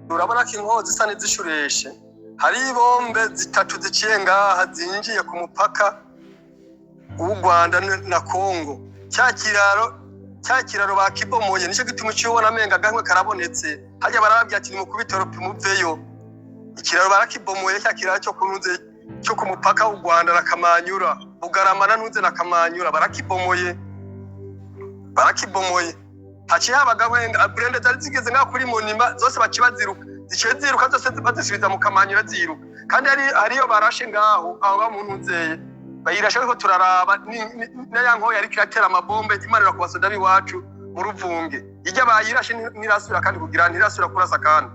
urabona ko inkozi zisa n'izishureshe hari ibombe zitatu ziciye ngaha zinjiye ku mupaka w'u Rwanda na Kongo cya kiraro bakibomoye nicyo gituma cyubona amenga gahwe karabonetse hajya barababye ati mu kubitoro pimuveyo ikiraro barakibomoye cya kiraro cyo kununze cyo ku mupaka w'u Rwanda na Kamanyura Bugarama na nunze na Kamanyura barakibomoye haciye habagahwenga burende zari zigeze nka kuri Monima zose bacibaziruka ziruka zose bazisubiza mu Kamanyura ziruka kandi hariyo barashe ngaho aho bamunuzeye bayirashe ko turaraba n'aya nko yari kiratera amabombe imanira ku basoda biwacu mu Ruvunge ijya bayirashe nirasubira kandi kugira ntirasubira kurasa kandi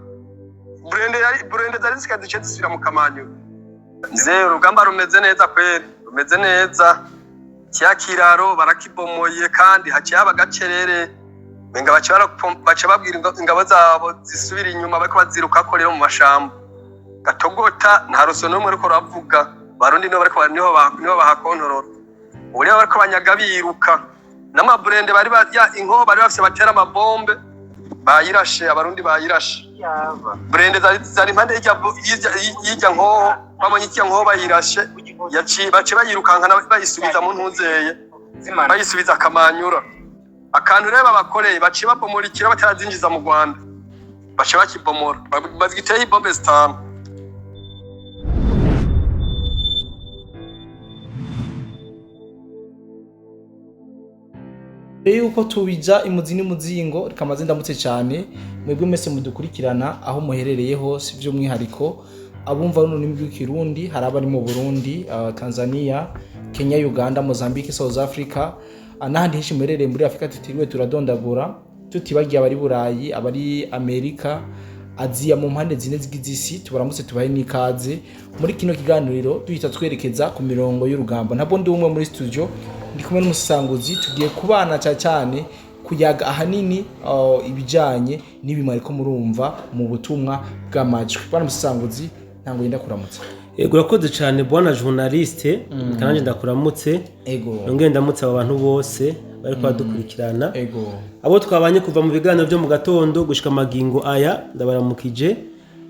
burende zari zikazice zisubira mu Kamanyura urugamba rumeze neza kweri rumeze neza cya kiraro barakibomoye kandi haciye abagacerere benga baca babwira ingabo zabo zisubira inyuma bariko baziruka ko rero mu mashamba gatogota nta ruso n'umwe ariko ravuga barundi niho bahakontorora ubu rero bariko banyaga biruka n'amaburende bari inkoho bari bafise batera amabombe bayirashe abarundi bayirashe burende zari impande y'ijya nkoho babonye ijya nkoho bayirashe bace bayirukankana bayisubiza mu ntuzeye bayisubiza Kamanyura akantu reba bakoreye baciye babomora ikiro batarazinjiza mu Rwanda bace bakibomora bazigiteye ibombe zitanu yuko tubija imuzi n'umuzingo rikamaze ndamutse cyane mwebwe mese mudukurikirana aho muherereye hose by'umwihariko abumva n'ururimi rw'ikirundi hari abari mu Burundi, Tanzania, Kenya, Uganda, Mozambique, South Africa n'ahandi henshi muherereye muri Afrika tutiriwe turadondagura tutibagiye abari Burayi, abari Amerika, Aziya mu mpande zine z'isi tubaramutse tubahe n'ikaze muri kino kiganiro duhita twerekeza ku mirongo y'urugamba ntabwo ndi umwe muri studio ndi kumwe n'umusanguzi tugiye kubana cyane kuyaga ahanini ibijanye n'ibimwe ariko murumva mu butumwa bw'amajwi bwana musanguzi ntango yenda kuramutse ego urakoze cyane bwana journaliste kananje ndakuramutse ego nongeye ndamutse abantu bose bari kwadukurikirana ego abo twabanye kuva mu biganiro byo mu gatondo gushika magingo aya ndabaramukije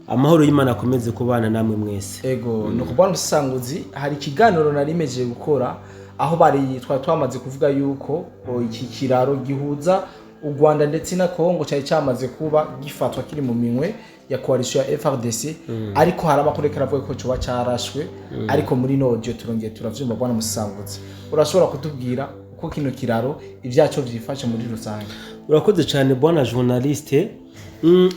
amahoro y'Imana akomeze kubana namwe mwese ego no kubana musanguzi hari ikiganiro narimeje gukora aho bari twamaze kuvuga yuko iki kiraro gihuza u Rwanda ndetse na Kongo cyari cyamaze kuba gifatwa kiri mu minwe ya coalition ya FRDC ariko hari abakorekera avuga ko cyo cyarashwe ariko muri audio turongeye turavyumva bwana musanguzi urashobora kutubwira uko kino kiraro ivyaco vyifashe muri rusange urakoze cyane bwana journaliste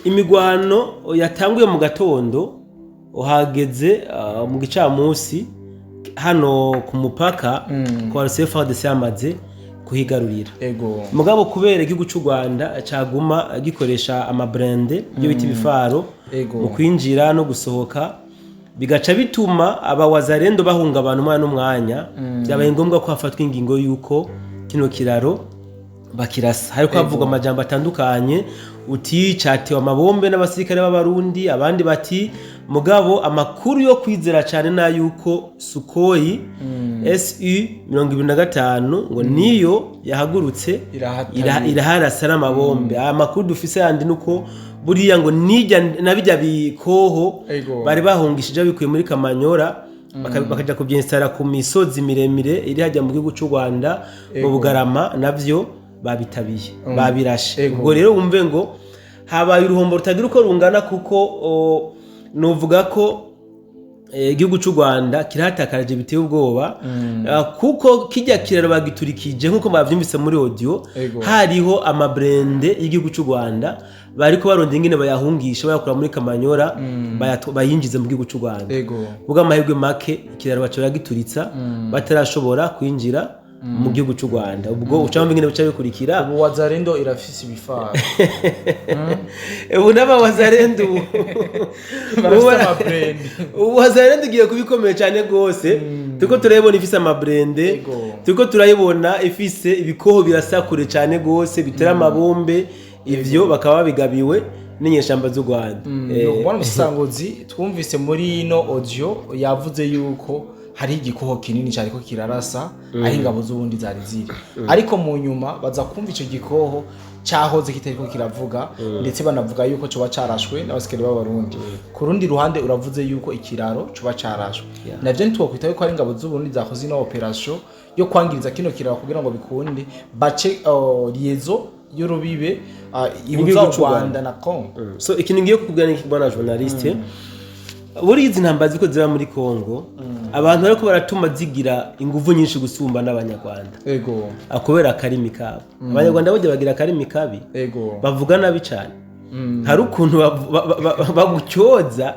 imigwano yatanguye mu gatondo uhageze mu gicamusi hano ku mupaka kwa FARDC yamaze kuhigarurira mugabo kubera igihugu cy'u Rwanda cyaguma gikoresha amabrande byo biti bifaro mu kwinjira no gusohoka bigaca bituma abawazarendo bahunga abantu umwana n'umwanya byabaye ngombwa ko hafatwa ingingo yuko kino kiraro bakirasa hariko havuga amajambo atandukanye uti cyatewe amabombe n'abasirikare b'abarundi abandi bati mugabo amakuru yo kwizera cyane na yuko Sukhoi SU-25 ngo niyo yahagurutse iraharasa n'amabombe amakuru dufise yandi nuko buriya ngo nijya nabijya bikoho bari bahungishije bikuye muri Kamanyora bakaja kubyinstara ku misozi miremire iri hajya mu gihugu cy'u Rwanda mu Bugarama navyo babitabiye babirashe ubwo rero wumve ngo habaye uruhombo rutagira uko rungana kuko novuga ko igihugu cy'u Rwanda kiratakaraje biteye ubwoba kuko kijya kiraro bagiturikije nkuko bavyumvise muri audio hariho amabrende y'igihugu cy'u Rwanda bariko baronde ingene bayahungisha bayakura muri Kamanyora bayinjize mu gihugu cy'u Rwanda buga amahirwe make ikiraro baco yagituritsa batarashobora kwinjira mu gihugu cy'u Rwanda ubwo ucamva ingene bica bikurikira ubu wazarendo irafise ibifaro ubu naba wazarendo ubu wazarendo igiye kubikomeye cyane gose tuko turayibona ifise amabrende tuko turayibona ifise ibikoho birasakure cyane gose bitera amabombe ivyo bakaba bigabiwe n'inyeshamba z'u Rwanda ubona musanguzi twumvise muri ino audio yavuze yuko hari igikoho kinini cyane ko kirarasa aho ingabo z'ubundi zari ziri ariko mu nyuma baza kumva ico gikoho cyahoze kitariko kiravuga ndetse banavuga yuko coba carashwe n'abasikari b'abarundi ku rundi ruhande uravuze yuko ikiraro coba carashwe navyo ntitwokwita yuko ari ingabo z'Uburundi zakoze ino operation yo kwangiriza kino kiraro kugira ngo bikunde bace liezo y'urubibe ihuza u Rwanda na Congo. So ikintu ngiye kukubwira ni bwana journaliste buri izi ntambara ziko ziba muri Congo abantu bariko baratuma zigira inguvu nyinshi gusumba n'abanyarwanda ego akubera akarimi kabo abanyarwanda bojye bagira akarimi kabi ego bavuga nabi cyane hari ukuntu bagucyoza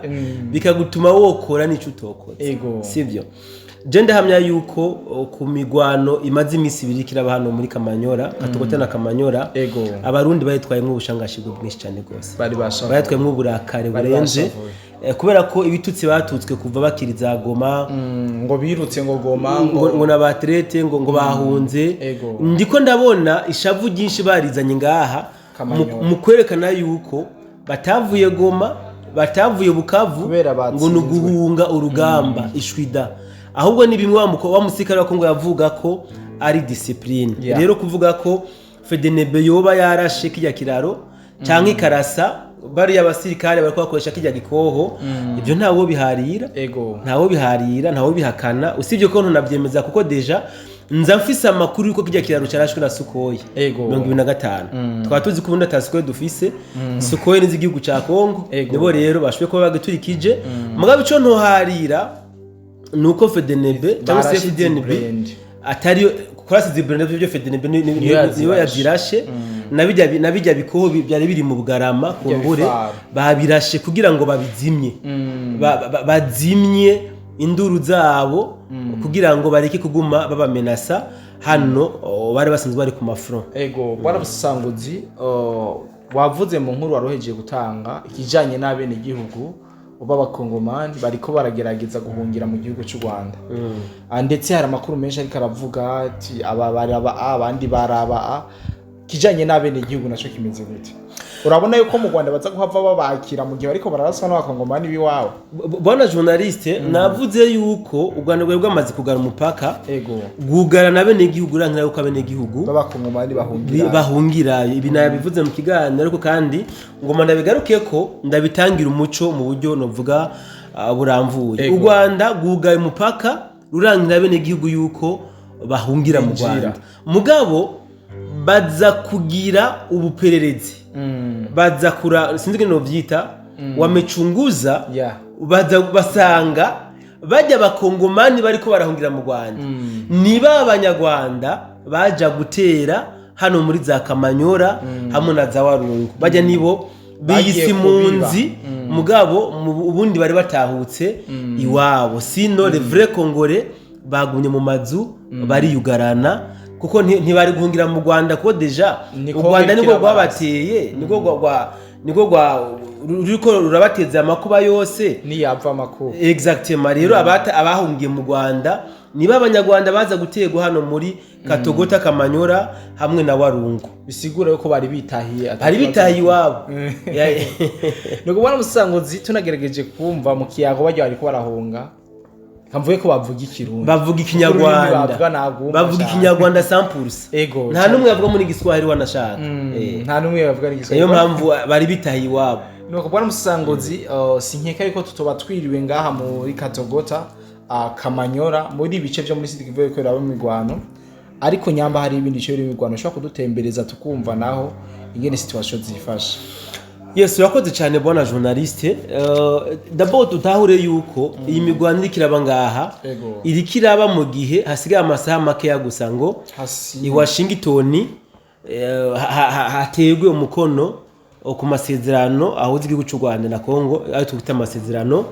bikagutuma wokora n'ico utokoze sivyo je ndahamya yuko ku migwano imaze imisi ibiri kiraba hano muri Kamanyora Katogota na Kamanyora abarundi bayitwayemwe ubushangashirwe bwinshi cyane gose bayitwayemwe uburakare burenze kubera ko ibitutsi batutswe kuva bakiriza Goma ngo birutse ngo Goma ngo n'abatrete ngo bahunze ndiko ndabona ishavu ryinshi barizanye ngaha mu kwerekana yuko batavuye Goma batavuye Bukavu ngo nuguhunga urugamba ishwida ahubwo ni bimwe wa musikara ko ngo yavuga ko ari discipline rero kuvuga ko FDNB yoba yarashe kijya kiraro cyangwa ikarasa bari abasirikare bariko bakoresha kijya gikoho ibyo ntawo biharira ntawo bihakana usibye ko ntunabyemeza kuko deja nza mfise amakuru yuko kijya kiraro cyarashwe na Sukoyi 2025 twaba tuzi ko ubundi atasukoye dufise Sukoyi nizi igihugu ca Kongo nibo rero bashwe ko bagiturikije mugabe ico ntoharira nuko FDNB cyangwa se FDNB atari kurasize brand byo FDNB niyo yazirashe nabijya bikoho byari biri mu Bugarama kumbure babirashe kugira ngo babizimye bazimye induru zabo kugira ngo bareke kuguma babamenasa hano bari basanzwe bari ku mafront bwana Busanguzi wavuze mu nkuru waroheje gutanga ikijanye n'abene igihugu b'abakongomani bariko baragerageza guhungira mu gihugu cy'u Rwanda ndetse hari amakuru menshi ariko aravuga ati abandi baraba kijanye n'abene igihugu naco kimeze gute urabona yuko mu Rwanda baza guhava babakira mu gihe bariko bararaswa n'abakongomani biwabo bwana journaliste navuze yuko u Rwanda rwari rwamaze kugara umupaka gugara n'abene igihugu rankira yuko abene igihugu b'abakongomani bahungira ibi nabivuze mu kiganiro ariko kandi ngoma ndabigaruke ko ndabitangira umuco mu buryo novuga buramvuye u Rwanda gugaye umupaka rurangira abene igihugu yuko bahungira mu Rwanda mugabo baza kugira ubupererezi baza kura sinzi no vyita wamechunguza baza basanga bajya bakongomani bariko barahungira mu Rwanda niba abanyarwanda baja gutera hano muri za Kamanyora hamwe na za Warungu bajya nibo biyisi munzi mugabo ubundi bari batahutse iwabo sino le vrai congolais bagumye mu mazu bari yugarana kuko ntibari guhungira mu Rwanda ko deja u Rwanda niko rwabateye niko ruriko rurabateza amakuba yose niyapfa amakuba exactement rero abahungiye mu Rwanda niba abanyarwanda baza gutegwa hano muri Katogota Kamanyora hamwe na Warungu bisigura yuko bari bitahiye iwabo nuko bwana Musanguzi tunagerageje kumva mu kiyago bajya bariko barahunga kamvuye ko bavuga ikirundi bavuga ikinyarwanda bavuga ikinyarwanda 100% nta numwe yavuga muri Giswahili wanashaka nta numwe yavuga Giswahili niyo mpamvu bari bitahiye iwabo nuko bwana Musanguzi sinkeka yuko tutoba twiriwe ngaha muri Katogota Kamanyora muri ibice byo muri Sud Kivu bikorera mu migwano ariko nyamba hari ibindi cyo bimigwano shaka kudutembereza tukumva naho ingene situation zifasha Yes, urakoze cyane bwana journaliste d'abord tutahure yuko iyi migwano irikiraba ngaha irikiraba mu gihe hasigaye amasaha make ya gusa ngo i Washington hategwe umukono ku masezerano ahuza igihugu cy'u Rwanda na Kongo ayo twita amasezerano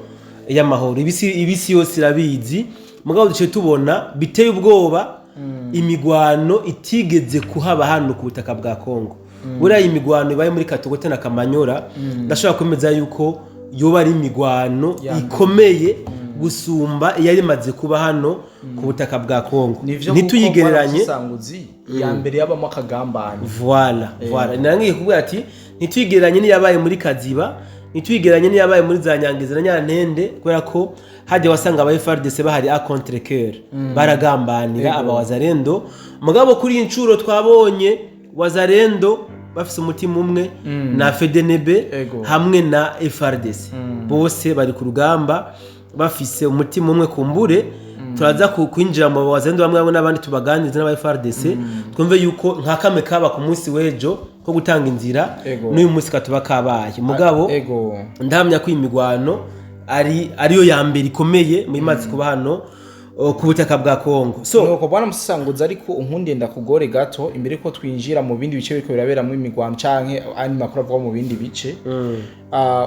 y'amahoro ibisi yose irabizi mugabo duce tubona biteye ubwoba imigwano itigeze kuhaba hano ku butaka bwa Kongo buriya imigwano ibaye muri Katogota na Kamanyora ndashobora kwemeza yuko yoba ari imigwano ikomeye gusumba yari maze kuba hano ku butaka bwa Kongo ntituyigereranye ya mbere yabamo akagambanye voilà nangiye kuvuga ati ntituyigereranye niyabaye muri Kaziba ntituyigereranye niyabaye muri za Nyangezi na Nyantende kubera ko hajya wasanga aba FARDC bahari a contre cœur baragambanira aba wazarendo mugabo kuri incuro twabonye wazarendo bafise umutima umwe na FDNB hamwe na FRDC bose bari ku rugamba bafise umutima umwe kumbure turaza kwinjira mu bazendo bamwe n'abandi tubaganiriza n'aba FRDC twumve yuko nka kame kaba ku munsi wejo ko gutanga inzira n'uyu munsi katuba kabaye mugabo ndahamya ko imigwano ariyo ya mbere ikomeye mu imazi kuba hano ku butaka bwa Kongo. So nuko bwana Musanguza ariko unkundiye ndakugore gato imbere ko twinjira mu bindi bice biriko biraberamo imigwano canke ani makuru avuga mu bindi bice.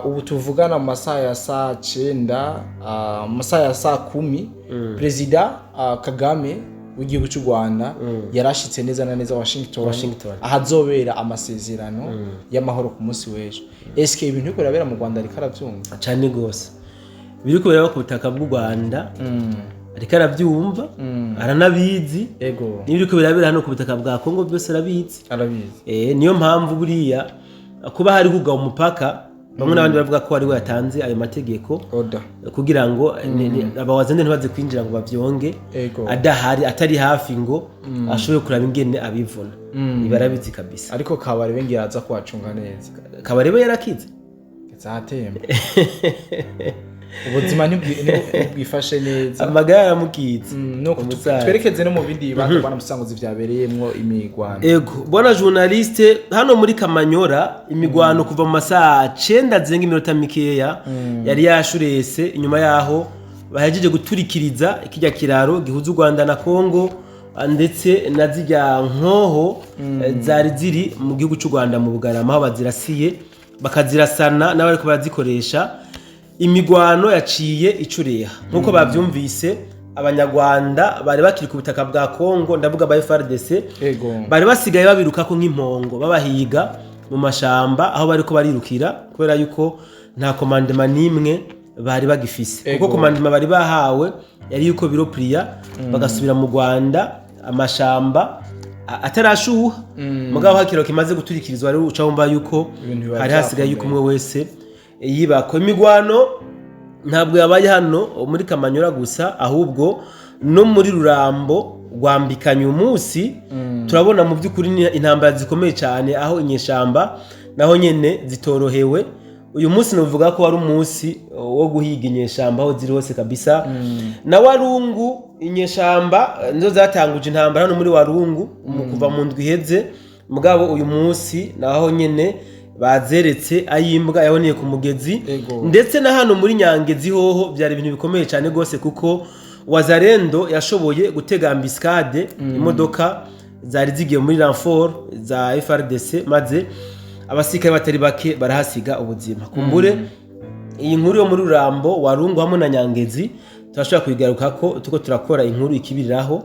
Ubu tuvugana mu masaha ya saa 9 mu masaha ya saa 10 President Kagame w'igihugu cy'u Rwanda yarashitse neza na neza Washington ahazobera amasezerano y'amahoro ku munsi w'ejo. Eske ibintu biriko birabera mu Rwanda ariko aravyumva cyane gose biriko biraba ku butaka bw'u Rwanda ariko arabyumva aranabizi n'ibiriko birabera hano ku butaka bwa Kongo byose arabizi niyo mpamvu buriya kuba hari kugaba umupaka bamwe n'abandi bavuga ko ari we yatanze ayo mategeko kugira ngo abawazende ntibaze kwinjira ngo bavyonge adahari atari hafi ngo ashobore kuraba ingene abivuna ibarabizi kabisa ariko Kabarebe ngira aza kwacunga neza Kabarebe yarakize zatembe ubuzima ntibwifashe neza amagara yamukize nuko twerekeze no mu bindi bantu bana Musanguzi vyabereyemwo imigwano bwana journaliste hano muri Kamanyora imigwano kuva mu masaha 9 zenga iminota mikeya yari yashurese inyuma yaho bahejeje guturikiriza ikijya kiraro gihuza u Rwanda na Kongo ndetse na zijya nkoho zari ziri mu gihugu cy'u Rwanda mu Bugarama aho bazirasiye bakazirasana n'abari ko barazikoresha imigwano yaciye icureha nkuko bavyumvise abanyarwanda bari bakiri ku butaka bwa Kongo ndavuga ba FRDC bari basigaye babiruka ko nk'impongo babahiga mu mashamba aho bari ko barirukira kubera yuko nta commandement nimwe bari bagifise kuko commandement bari bahawe yari yuko biro priya bagasubira mu Rwanda amashamba atarashuha mugabo hakiro kimaze guturikirizwa rero ucawumva yuko hari hasigaye yuko umwe wese yibako imigwano ntabwo yabaye hano muri Kamanyora gusa ahubwo no muri Rurambo rwambikanye umunsi turabona mu by'ukuri intambara zikomeye cyane aho inyeshamba naho nyene zitorohewe uyu munsi novuga ko wari umunsi wo guhiga inyeshamba aho ziri hose kabisa na Warungu inyeshamba nizo zatanguje intambara hano muri Warungu kuva mu ndwi iheze mugabo uyu munsi naho nyene bazeretse ayimbwa yaboneye ku mugezi ndetse na hano muri Nyangezi hoho byari ibintu bikomeye cyane gose kuko Wazarendo yashoboye gutega ambiscade imodoka zari zigiye muri renfort za FRDC maze abasirikare batari bake barahasiga ubuzima kumbure iyi nkuru yo muri Rurambo Warungu hamwe na Nyangezi turashobora kuyigaruka ko tuko turakora inkuru ikibiriraho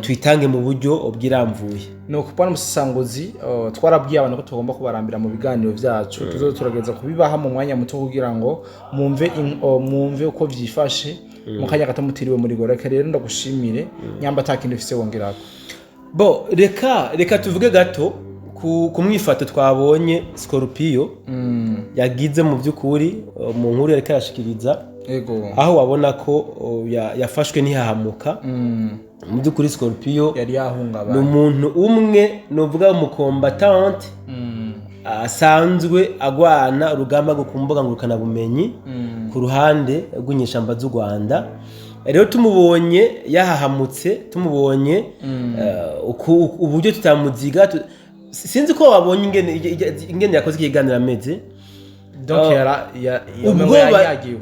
tuyitange mu buryo bwiramvuye no kupana Musanguzi twarabwiye abantu ko tugomba kubarambira mu biganiro byacu turageza kubibaha mu mwanya muto kugira ngo mumve uko vyifashe mu kanya gato mutiriwe muri goreka rero ndagushimire nyamba atakindi ufise wongerako reka tuvuge gato ku mwifato twabonye Scorpio yagize mu by'ukuri mu nkuru yareka yashikiriza aho wabona ko yafashwe ntihahamuka mu by'ukuri Scorpio yari yahungabanye ni umuntu umwe novuga mu combatant asanzwe agwana urugamba rwo kumbuga ngurukana bumenyi ku ruhande rw'inyeshamba z'u Rwanda rero tumubonye yahahamutse tumubonye uburyo tutamuziga sinzi ko wabonye ingene yakoze ikiganiro ameze donc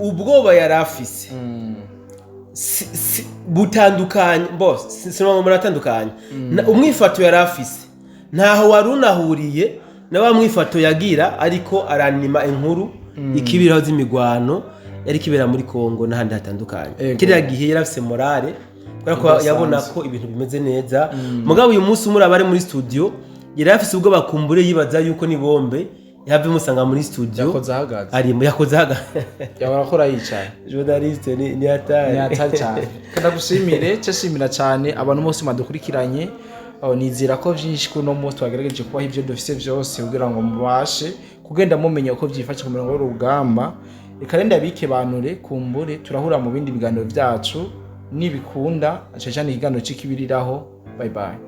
ubwoba yarafise butandukanye bose sinoma muratandukanye umwifato yarafise ntaho warunahuriye na wa mwifato yagira ariko aranima inkuru ikibiraho z'imigwano yari kibera muri Kongo n'ahandi hatandukanye kiriya gihe yarafise morale kubera ko yabona ko ibintu bimeze neza mugabo uyu munsi umuri abari muri studio yarafise ubwo bakumbure yibaza yuko ni bombe yave musanga muri studio yakoze hagaze yabarakora yicaye journaliste ni atari cyane ndagushimire cyashimira cyane abantu bose madukurikiranye nizira ko byinshi kuno munsi twagerageje kubaha ibyo dufise byose kugira ngo mubashe kugenda mumenya uko byifashe ku mirongo y'urugamba reka renda bike banure kumbure turahura mu bindi biganiro byacu nibikunda cyane ikiganiro cy'ikibiriraho bye bye